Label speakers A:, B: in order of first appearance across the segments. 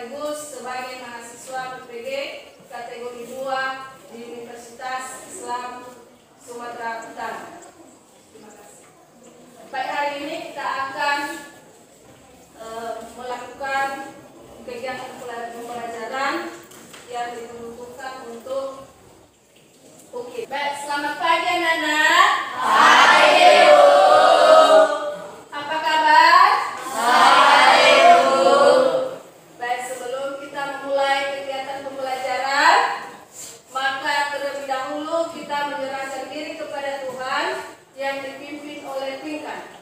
A: sekaligus sebagai mahasiswa PPG kategori 2 di Universitas Islam Sumatera Utara. Terima kasih. Baik, hari ini kita akan melakukan kegiatan pembelajaran yang diperuntukkan untuk Baik, selamat pagi anak-anak. Pagi, Bu. Apa kabar? Baik, Bu. Baik, sebelum kita memulai kegiatan pembelajaran, maka terlebih dahulu kita menyerahkan diri kepada Tuhan yang dipimpin oleh Pinkan.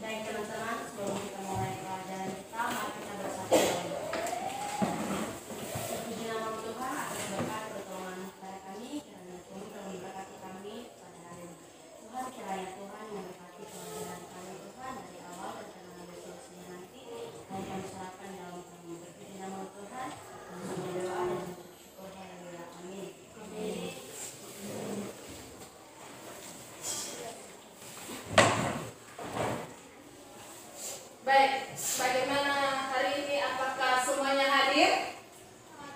B: Baik teman-teman, sebelum kita mulai pelajaran kita, mari kita bersatu doa. Puji nama Tuhan atas berkat pertolongan kepada kami, kiranya Tuhan telah memberkati kami pada hari ini. Tuhan, kiranya Tuhan memberkati pelajaran kami Tuhan dari awal dan sampai selesai nanti, dan kami serahkan dalam kami. Puji nama Tuhan, kami berdoa dan bersyukur. Haleluya. Amin. Amin.
A: Baik, bagaimana hari ini? Apakah semuanya hadir?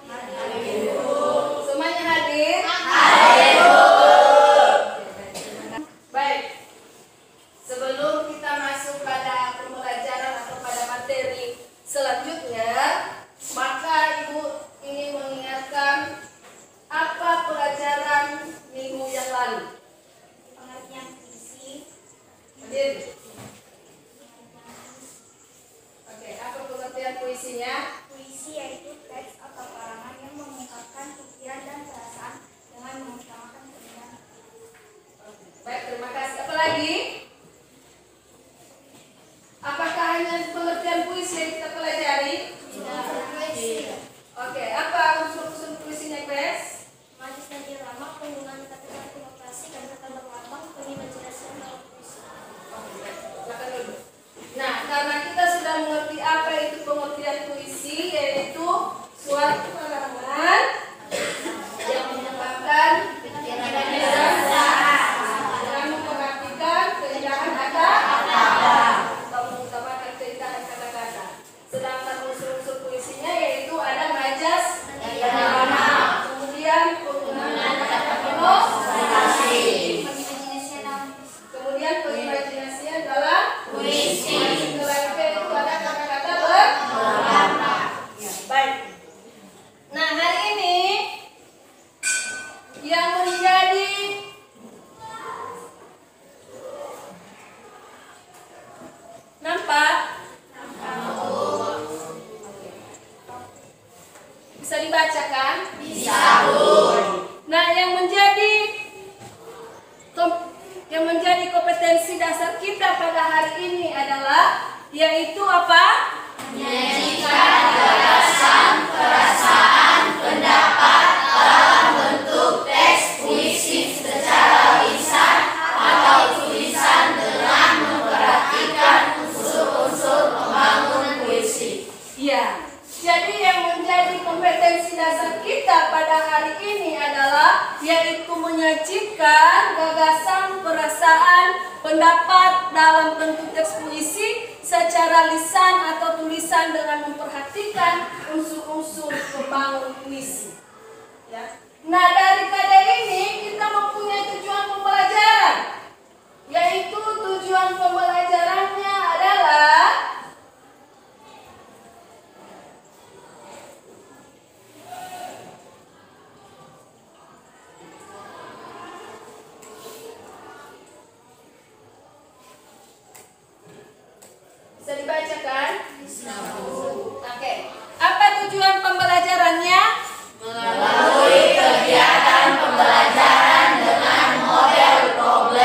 A: Hadir, Bu. Semuanya hadir? Hadir, Bu. Baik, sebelum kita masuk pada pembelajaran atau pada materi selanjutnya, maka Ibu ingin mengingatkan apa pelajaran minggu yang lalu?
B: Pengertian puisi.
A: Hadir. Oke, apa pengertian puisinya?
B: Puisi yaitu teks atau karangan yang mengungkapkan pikiran dan perasaan dengan mengutamakan keindahan.
A: Baik, terima kasih. Apa lagi? Apakah hanya pengertian puisi yang kita pelajari?
B: Tidak.
A: Oke, apa unsur-unsur puisinya, Kres?
B: Majlis dan irama, penggunaan kata-kata demokrasi dan kata berlambang, penimajinasian dalam puisi.
A: Oke, baik. Silakan dulu. Nah, karena kita sudah mengerti apa itu pengertian puisi, yaitu suatu karangan yang menyebabkan pikiran dengan memperhatikan keindahan kata-kata atau mengutamakan keindahan kata-kata. Sedangkan unsur-unsur puisinya yaitu ada majas dan irama, kemudian penggunaan kata demokrasi, kemudian pengimajinasian dalam puisi. Setelah itu ada kata-kata berlambang. Ya, baik. Nah, hari ini yang menjadi nampak? Bisa dibacakan? Bisa, Bu. Nah, yang menjadi kompetensi dasar kita pada hari ini adalah yaitu apa? Menyajikan gagasan, perasaan, pendapat dalam bentuk teks puisi secara lisan atau tulisan dengan memperhatikan unsur-unsur pembangun puisi. Ya, jadi yang menjadi kompetensi dasar kita pada hari ini adalah yaitu menyajikan gagasan, perasaan, pendapat dalam bentuk teks puisi secara lisan atau tulisan dengan memperhatikan unsur-unsur pembangun puisi. Ya. Nah, daripada ini kita mempunyai tujuan pembelajaran, yaitu tujuan pembelajarannya adalah bisa dibacakan? Bisa, Bu. Oke. Apa tujuan pembelajarannya? Melalui kegiatan pembelajaran dengan model problem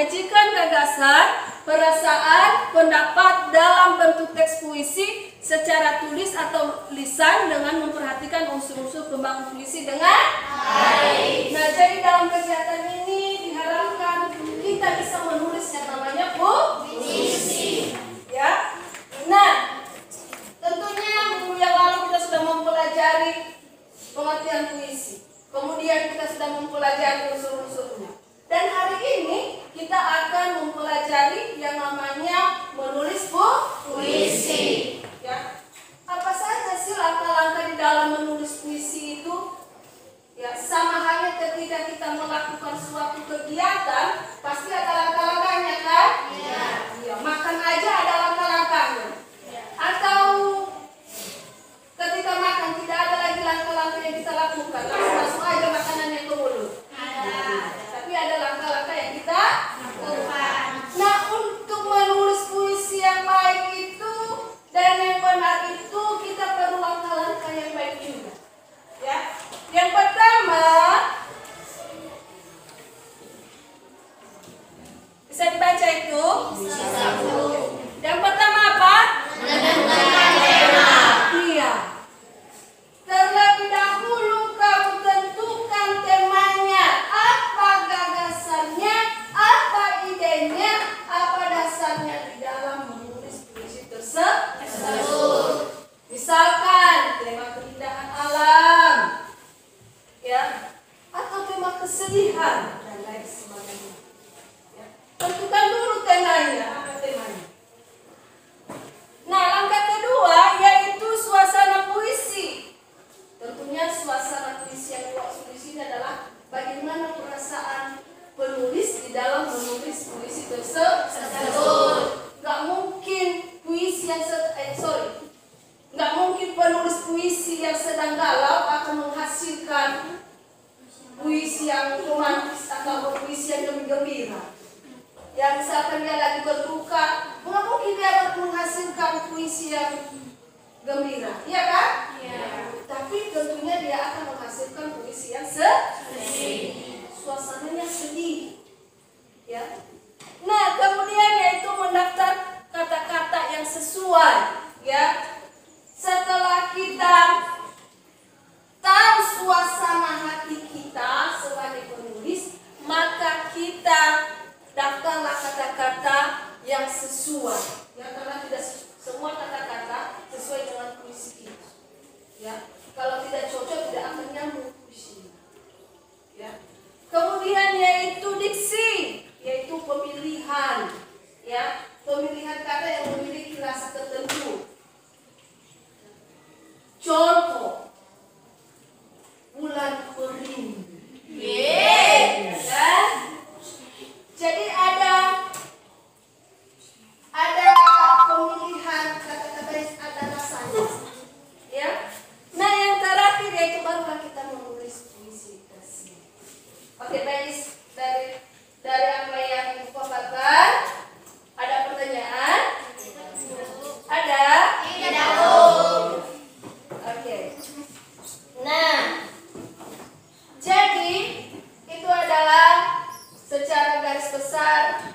A: menyajikan gagasan, perasaan, pendapat dalam bentuk teks puisi secara tulis atau lisan dengan memperhatikan unsur-unsur pembangun puisi dengan baik. Nah, jadi dalam kegiatan ini diharapkan kita bisa menulis yang namanya puisi. Ya. Nah, tentunya minggu yang lalu kita sudah mempelajari pengertian puisi. Kemudian kita sudah mempelajari unsur-unsurnya. Dan hari ini kita akan mempelajari yang namanya menulis puisi. Ya. Apa saja sih langkah-langkah di dalam menulis puisi itu? Ya, sama halnya ketika kita melakukan suatu kegiatan, pasti ada langkah-langkahnya kan? Iya. Ya, makan aja ada langkah-langkahnya. Atau ketika makan tidak ada lagi langkah-langkah yang kita lakukan, langsung masuk aja makanannya ke mulut. Tapi ada langkah-langkah yang kita lakukan. Nah, untuk menulis puisi yang baik itu dan yang benar itu kita perlu langkah-langkah yang baik juga. Ya. Yang pertama, bisa dibaca itu? Bisa. Yang pertama apa? Menentukan tema. Iya. Terlebih dahulu kamu tentukan temanya, apa gagasannya, apa idenya, apa dasarnya di dalam menulis puisi tersebut. Misalkan tema keindahan alam, ya, atau tema kesedihan dan lain sebagainya. Ya. Tentukan dulu temanya, apa temanya. Nah, langkah kedua yaitu suasana puisi. Tentunya suasana puisi yang dimaksud di sini adalah bagaimana perasaan penulis di dalam menulis puisi tersebut. Gak mungkin puisi yang nggak mungkin penulis puisi yang sedang galau akan menghasilkan puisi yang romantis atau puisi yang gembira. Yang misalkan dia lagi berduka, nggak mungkin dia menghasilkan puisi yang gembira, iya kan? Iya. Tapi tentunya dia akan menghasilkan puisi yang sedih. Suasananya sedih, ya. Nah, kemudian yaitu mendaftar kata-kata yang sesuai, ya. Setelah kita tahu suasana hati kita sebagai penulis, maka kita daftarlah kata-kata yang sesuai. Ya, karena tidak semua kata-kata sesuai dengan puisi kita. Ya, kalau tidak cocok tidak akan nyambung puisinya. Ya. Kemudian yaitu diksi, yaitu pemilihan. Ya, pemilihan kata yang memiliki rasa tertentu. Contoh, bulan perindu. Ya. Jadi ada pemilihan kata-kata yang ada rasanya. Ya. Nah, yang terakhir yaitu barulah kita menulis puisi tersebut. Oke, baik, dari apa yang Ibu paparkan, ada pertanyaan? Ada? Tidak. Oke. Nah, jadi itu adalah secara garis besar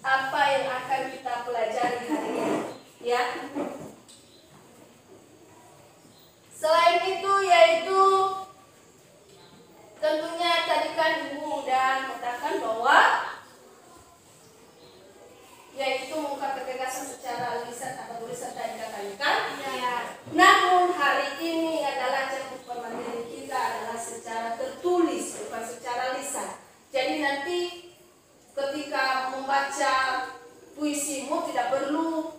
A: apa yang akan kita pelajari hari ini, ya. Selain itu yaitu tentunya tadi kan Ibu udah mengatakan bahwa yaitu mengungkapkan gagasan secara lisan atau tulisan tadi katanya kan? Ya. Namun hari ini adalah cakupan materi kita adalah secara tertulis, bukan secara lisan. Jadi nanti ketika membaca puisimu tidak perlu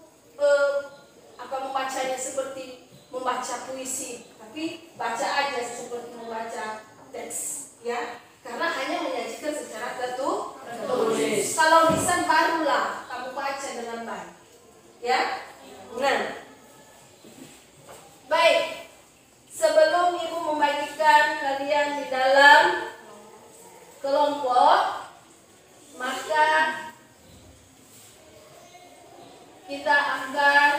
A: membacanya seperti membaca puisi, tapi baca aja seperti membaca teks, ya. Karena hanya menyajikan secara tertulis. Kalau lisan barulah kamu baca dengan baik, ya. Nah, baik. Sebelum Ibu membagikan kalian di dalam kelompok, maka kita akan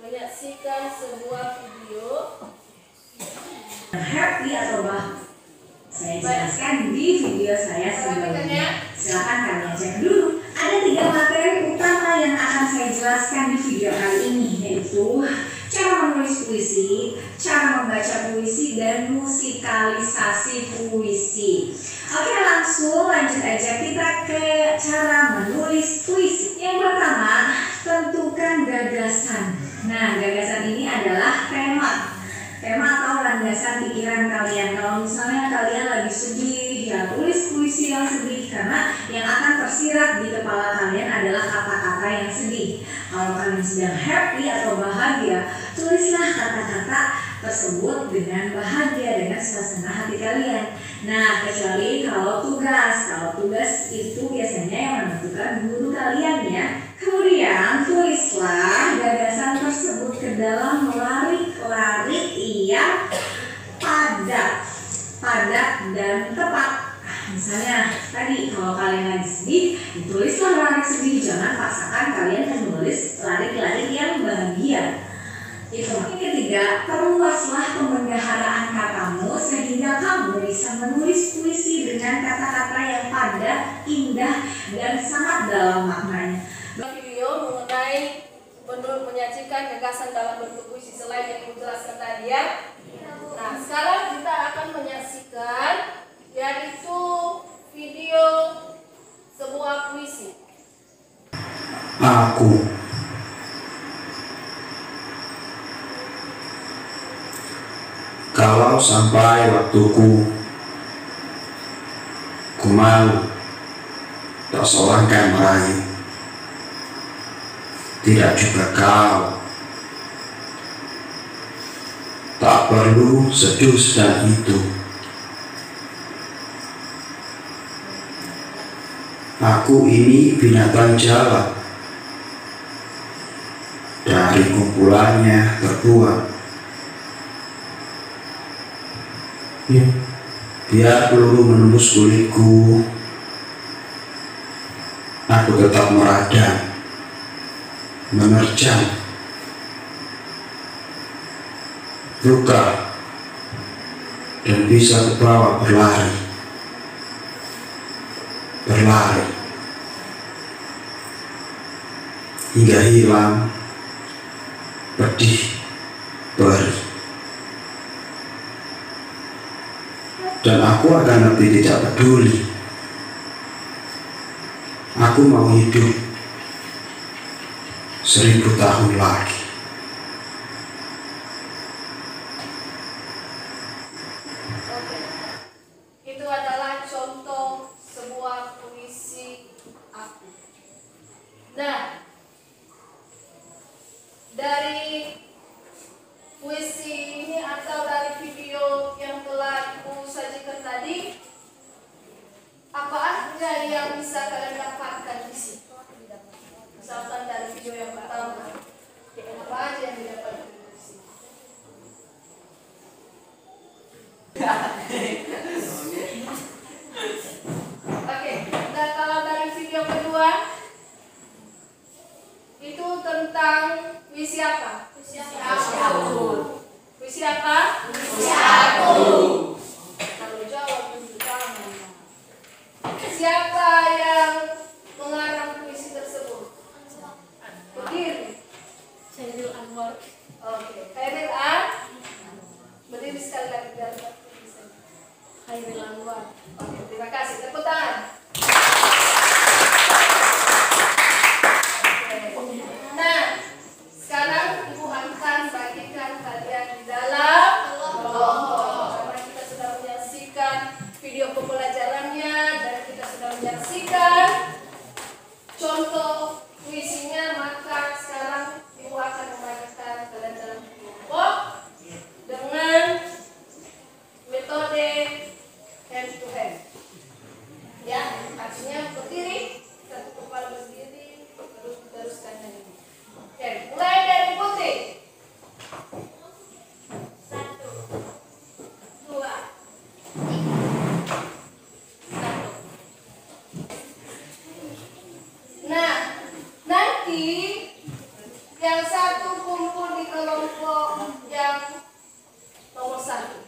A: menyaksikan sebuah video.
C: happy atau saya jelaskan di video saya sebelumnya. Silahkan kalian cek dulu. Ada 3 materi utama yang akan saya jelaskan di video kali ini, yaitu cara menulis puisi, cara membaca puisi, dan musikalisasi puisi. Oke, langsung lanjut aja kita ke cara menulis puisi. Yang pertama, tentukan gagasan. Nah, gagasan ini adalah tema atau landasan pikiran kalian. Kalau misalnya kalian lagi sedih, ya tulis puisi yang sedih, karena yang akan tersirat di kepala kalian adalah kata-kata yang sedih. Kalau kalian sedang happy atau bahagia, tulislah kata-kata tersebut dengan bahagia, dengan suasana hati kalian. Nah, kecuali kalau tugas itu biasanya yang menentukan guru kalian ya. Kemudian tulislah gagasan tersebut ke dalam larik-larik yang padat dan tepat. Misalnya tadi kalau kalian lagi sedih, ditulislah larik sedih, jangan paksakan kalian menulis larik-larik yang bahagia. Itu. Yang ketiga, perluaslah pembendaharaan katamu sehingga kamu bisa menulis puisi dengan kata-kata yang padat, indah, dan sangat dalam maknanya.
A: Video mengenai menyajikan gagasan dalam bentuk puisi selain yang Ibu jelaskan tadi ya. Nah, sekarang kita akan menyaksikan yaitu video sebuah puisi.
D: Aku kalau sampai waktuku, ku mau tak seorang kan merayu, tidak juga kau. Tak perlu sedus dan itu. Aku ini binatang jalan, dari kumpulannya terbuang. Biar peluru menembus kulitku, aku tetap meradang, menerjang luka, dan bisa kebawa berlari hingga hilang pedih perih. Dan aku akan lebih tidak peduli. Aku mau hidup 1000 tahun lagi.
A: Oke. Itu adalah contoh sebuah puisi aku. Nah, dari puisi ini atau dari video yang telah Ibu sajikan tadi, apa aja yang bisa kalian dapatkan di sini? Misalkan dari video yang pertama, apa aja yang didapatkan di sini? Oke, nah kalau dari video kedua, itu tentang puisi apa? Puisi aku. Puisi apa? Puisi aku. Kalau jawab itu tangan. Siapa yang mengarang puisi tersebut? Berdiri.
B: Khairil Anwar.
A: Oke, Khairil A. Berdiri sekali lagi biar bisa.
B: Khairil Anwar.
A: Oke, terima kasih. Tepuk tangan. Nah, sekarang Ibu akan bagikan kalian di dalam kelompok. Karena kita sudah menyaksikan video pembelajarannya dan kita sudah menyaksikan contoh puisinya, maka sekarang Ibu akan membagikan kalian dalam kelompok dengan metode hand to hand. Ya, artinya berdiri, satu kepala berdiri, terus teruskan ini. Oke, mulai dari Putri. 1, 2, 3, 1. Nah, nanti yang satu kumpul di kelompok yang nomor 1.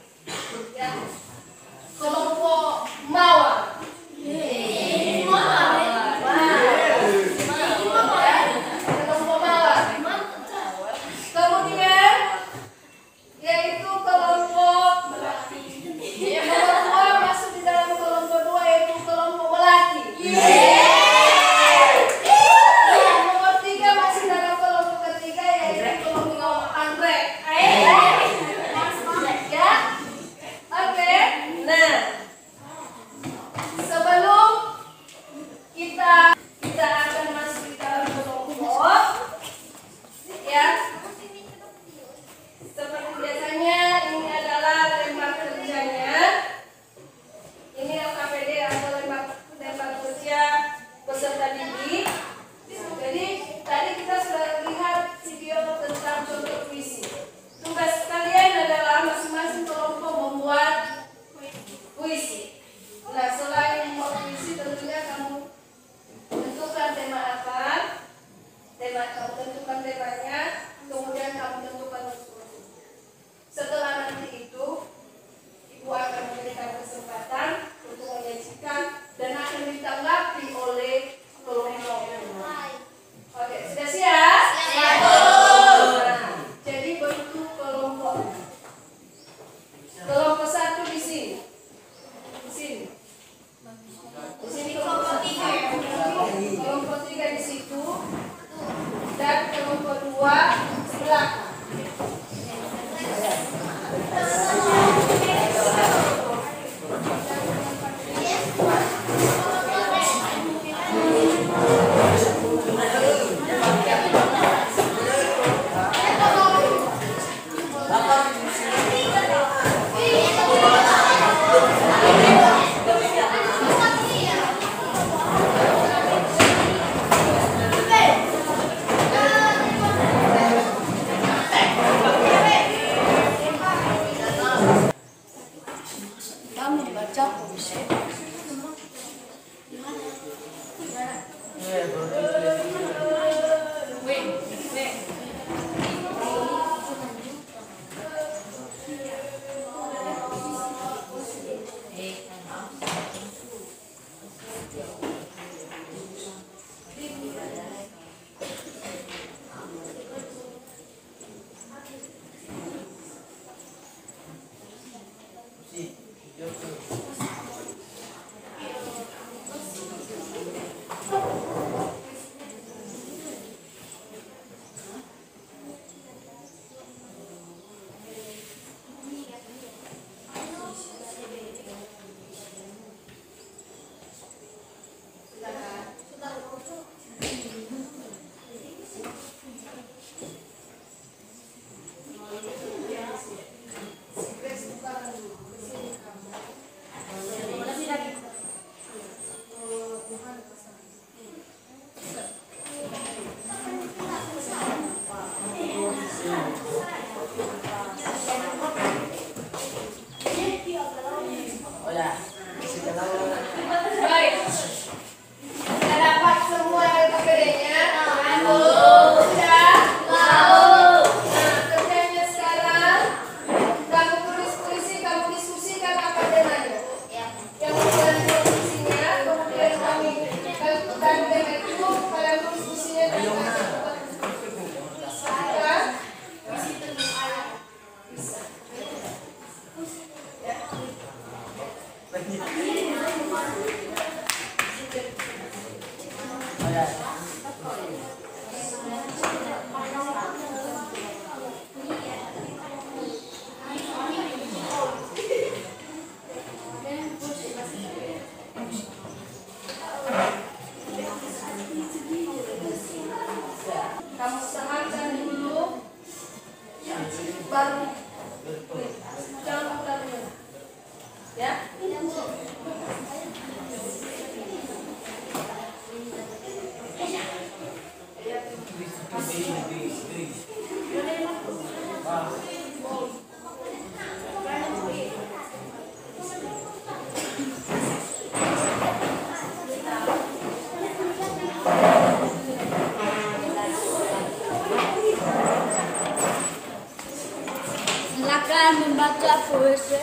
A: Kamu usahakan dulu, baru jangan udah ya.
B: Silakan membaca puisi.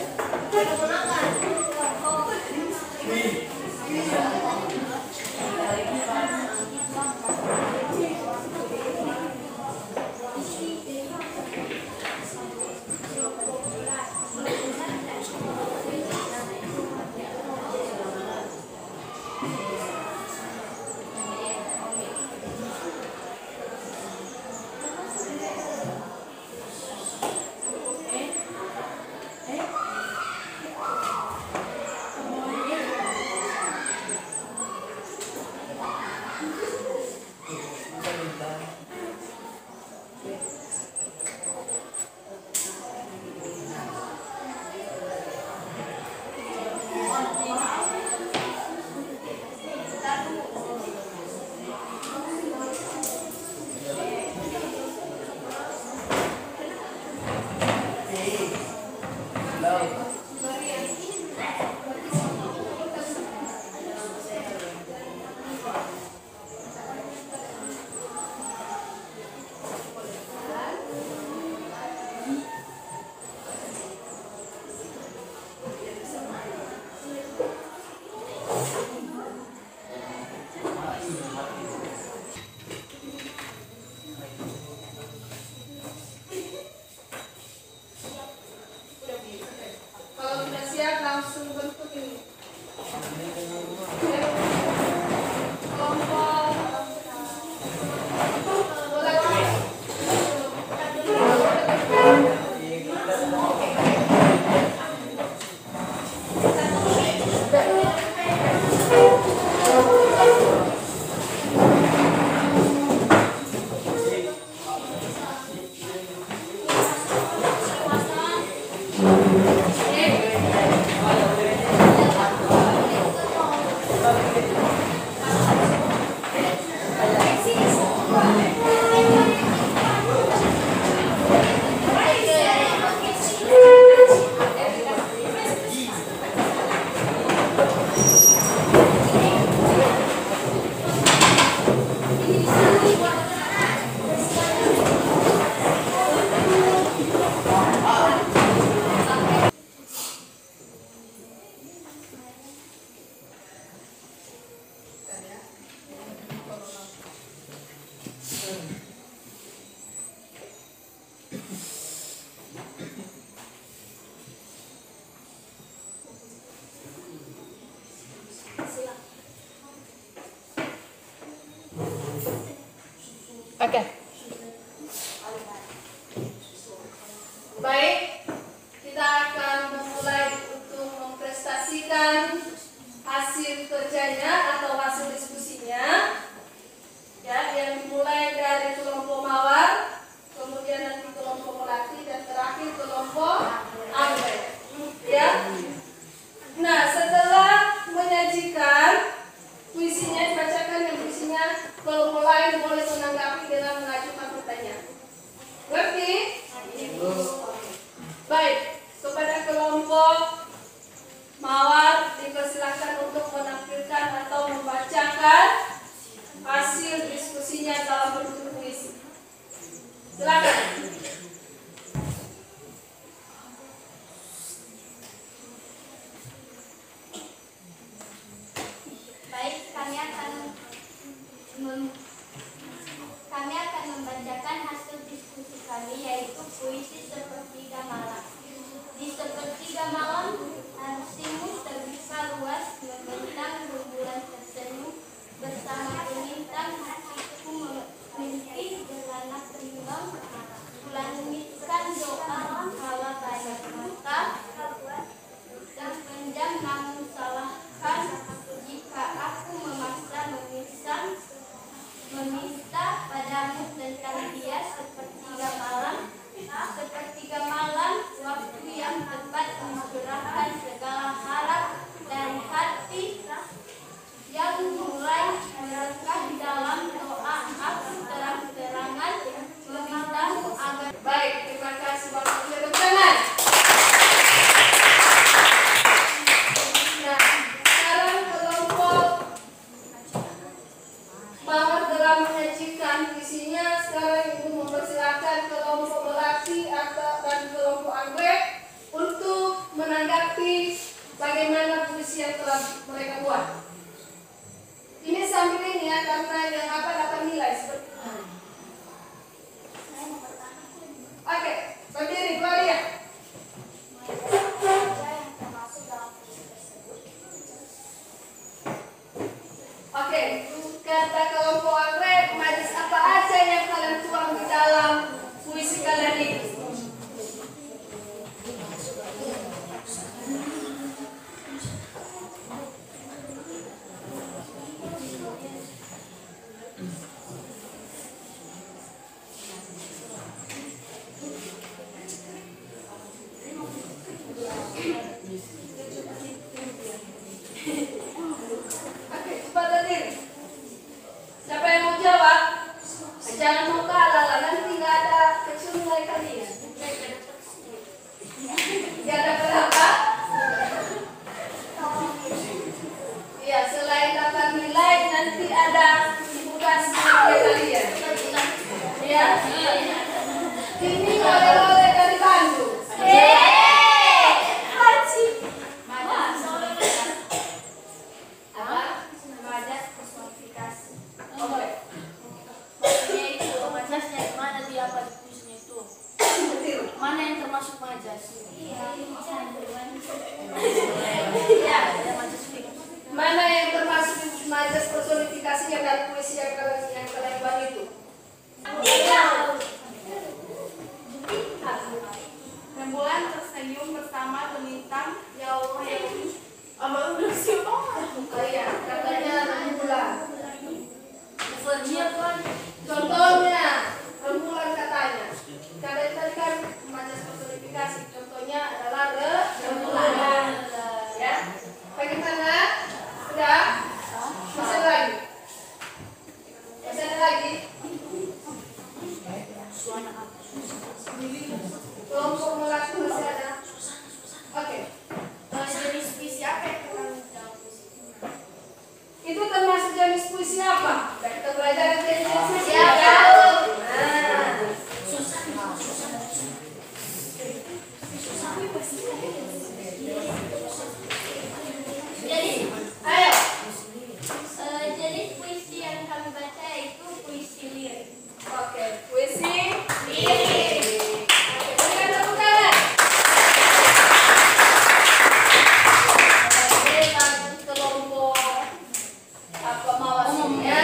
B: Kalau sudah siap langsung bentuk ini. Kelompok boleh. Oke. Baik, kita akan memulai untuk mempresentasikan hasil kerjanya atau hasil diskusinya. Ya, yang dimulai dari kelompok mawar, kemudian nanti kelompok melati dan terakhir kelompok ambe. Ya. Nah, setelah menyajikan puisinya, dibacakan yang puisinya, kelompok lain boleh menanggapi dengan mengajukan pertanyaan. Ngerti? Baik, kepada kelompok mawar dipersilakan untuk menampilkan atau membacakan hasil diskusinya dalam bentuk puisi. Silakan. Baik, kami akan membacakan hasil diskusi kami, yaitu puisi Sepertiga Malam. Di sepertiga malam, arsimu terbuka luas, membentang rembulan tersenyum, bersama bintang hatiku kamu dan kalian sepertiga malam, waktu yang tepat mencurahkan segala harap dari hati yang mulai melangkah dalam doa. Aku terang-terangan memintamu agar.
A: Baik, terima kasih Bapak. Tepuk tangan. Nah, sekarang kelompok Mawar dalam menyajikan isinya. Sekarang Ibu mempersilakan kelompok Melati dan kelompok Anggrek untuk menanggapi bagaimana puisi yang telah mereka buat. Ini sambil ini ya, karena yang dapat nilai seperti ini. Oke, berdiri Gloria. Oke, kata kelompok Anggrek, majlis apa aja yang kalian tuang di dalam puisi kalian ini? Oke, cepat berdiri. Siapa yang mau jawab? Jangan mau kalah lah, nanti nggak ada kecil nilai kalian. Nggak ada berapa? Iya, selain dapat nilai, nanti ada tugas nilai kalian. Ya. Ini oleh-oleh dari Bandung.
B: Mana yang termasuk majas?
A: Mana yang termasuk majas personifikasinya dari puisi yang kalian buat itu?
E: Rembulan tersenyum bersama bintang, ya Allah ya
A: Iya, katanya rembulan. Contohnya rembulan katanya. Tadi kan majas personifikasi. Contohnya adalah rembulan. Ya, bagaimana? Sudah? Masih ada lagi? Masih ada lagi? Kelompok Melati masih ada? Oke.
E: jenis puisi apa yang terlalu dalam puisi?
A: Itu termasuk jenis puisi apa? Kita belajar jenis puisi apa? Ayo.
B: Jenis puisi yang kami baca itu puisi lirik.
A: Oke, puisi lirik. Oke, berikan tepuk tangan. Oke, lanjut kelompok apa mawasnya?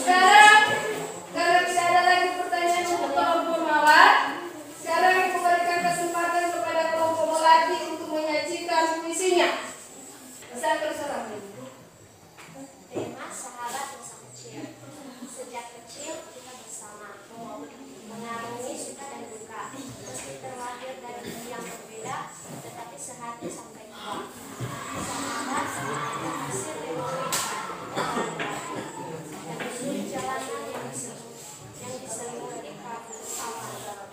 A: Sekarang karena tidak ada lagi pertanyaan untuk kelompok mawar, sekarang aku berikan kesempatan kepada kelompok Melati untuk menyajikan puisinya. Saya terserah.
B: Tema sahabat masa kecil. Sejak kecil kita bersama mengarungi suka dan duka. Meski terlahir dari yang berbeda, tetapi sehati sampai tua. Sahabat semuanya hasil memori dan melalui jalanan yang diselimuti kabut awan.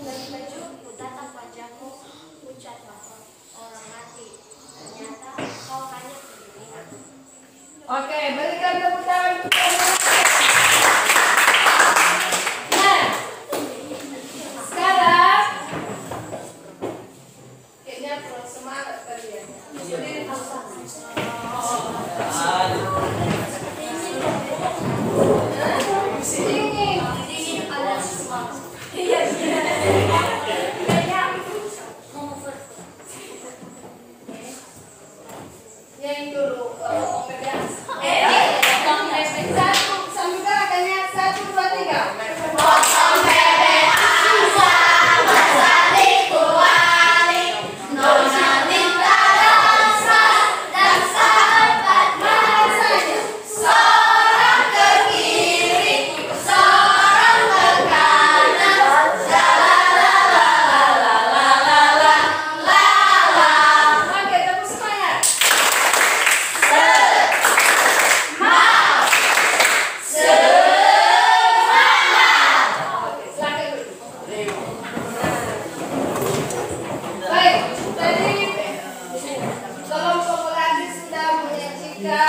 B: Dari baju ku tatap wajahmu, ucap orang mati. Ternyata kau hanya kedunian.
A: Oke, berikan tepuk tangan untuk Nah, sekarang kayaknya kurang semangat kalian. Berdiri dingin
B: ada sesuatu.
A: yang dulu PPS.
B: Satu.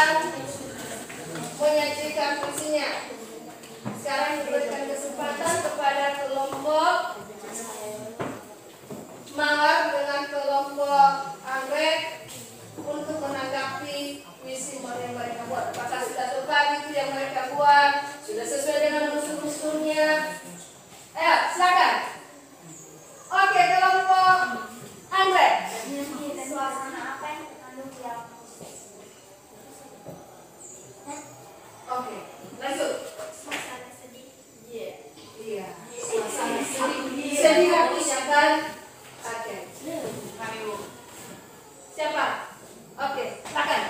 A: akan menyajikan puisinya. Sekarang diberikan kesempatan kepada kelompok Mawar dengan kelompok Anggrek untuk menanggapi puisi yang mereka buat. Apakah sudah tepat itu yang mereka buat? Sudah sesuai dengan unsur-unsurnya? Ayo, silakan. Oke, kelompok Anggrek.
B: Suasana apa yang terkandung di dalam
A: Oke, lanjut.
B: suasana sedih?
A: Iya, suasana sedih. Sedih artinya kan? Oke. Siapa? Oke, silakan.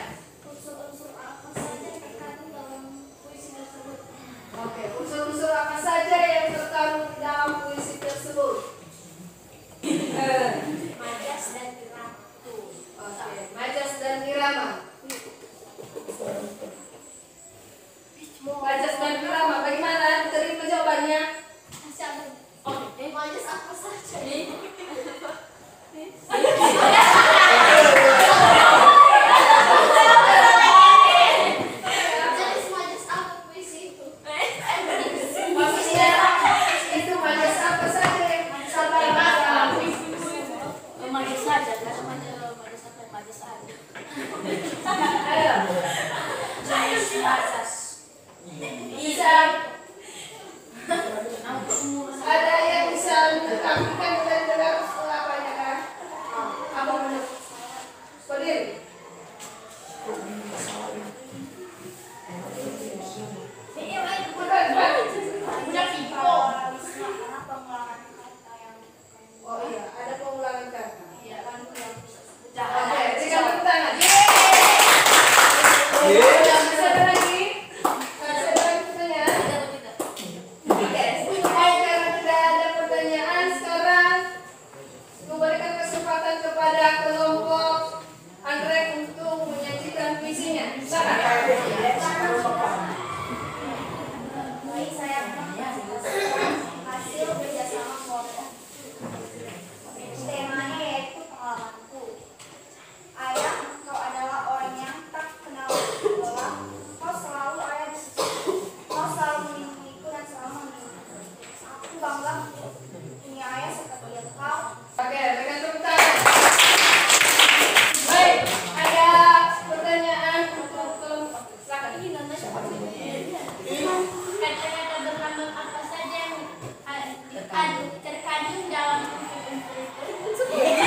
B: Unsur-unsur apa saja yang terkandung dalam puisi tersebut?
A: Oke, unsur-unsur apa saja yang terkandung dalam puisi tersebut?
B: Majas dan gerak.
A: Oke, majas dan irama. Majas dan irama, bagaimana? Terima jawabannya.
B: Oke, majas apa saja? Jenis majas apa puisi itu?
A: Maksudnya itu majas apa saja yang sabar
B: Majas saja, karena majas apa? Majas saja.
A: Ayo,
B: Majas.
A: bisa. Ada yang bisa menerangkan dan dengar apanya kan? Apa menurut? Berdiri. Oh iya, ada pengulangan kata. Oke, berikan tepuk tangan. Masih ada lagi? Masih ada lagi pertanyaan? Oke, karena tidak ada pertanyaan, sekarang memberikan kesempatan kepada kelompok Anggrek untuk menyajikan puisinya. Silakan.
B: Baik, saya hasil kerjasama kelompok. Temanya yaitu pengalamanku. Ayah, kau adalah orang yang tak kenal lelah. Kau selalu ada di sisiku. Kau selalu melindungiku dan selalu membimbingku. Aku bangga punya ayah seperti engkau.
A: Oke, berikan tepuk tangan. Baik, ada pertanyaan untuk kelompok. Silakan.
B: Kata-kata berlambang apa saja yang terkandung dalam unsur-unsur itu?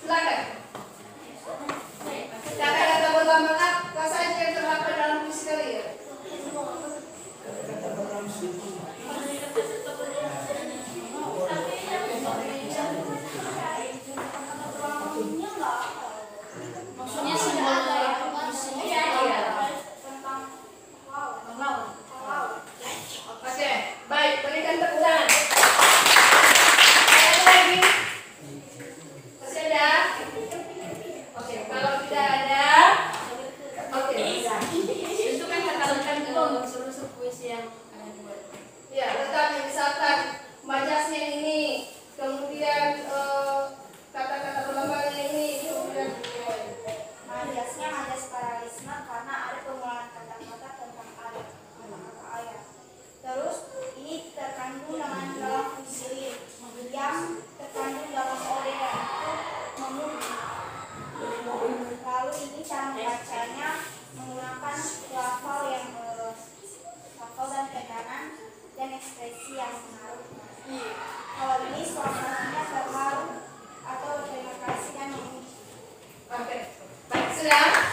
A: Silakan. Kata-kata berlambang apa saja yang terdapat dalam puisi kalian?
B: Maksudnya simbol
A: Tentang Oke, baik, berikan tepuk tangan. Ada lagi? Masih ada? Oke, kalau tidak ada, oke.
B: itu kan terkandung ke unsur-unsur puisi yang kalian buat.
A: Ya, tetapi misalkan majasnya ini, kemudian kata-kata berlambangnya ini, kemudian
B: Majasnya majas paralisme karena ada pengulangan kata-kata tentang ayat, kata-kata ayat. Terus ini terkandung dalam puisi yang terkandung dalam ode yaitu memuji. Lalu ini cara membacanya menggunakan lafal yang lafal dan tekanan dan ekspresi yang menaruh. Kalau ini suasananya terharu atau berterima kasih dan memuji.
A: oke. Baik, sudah.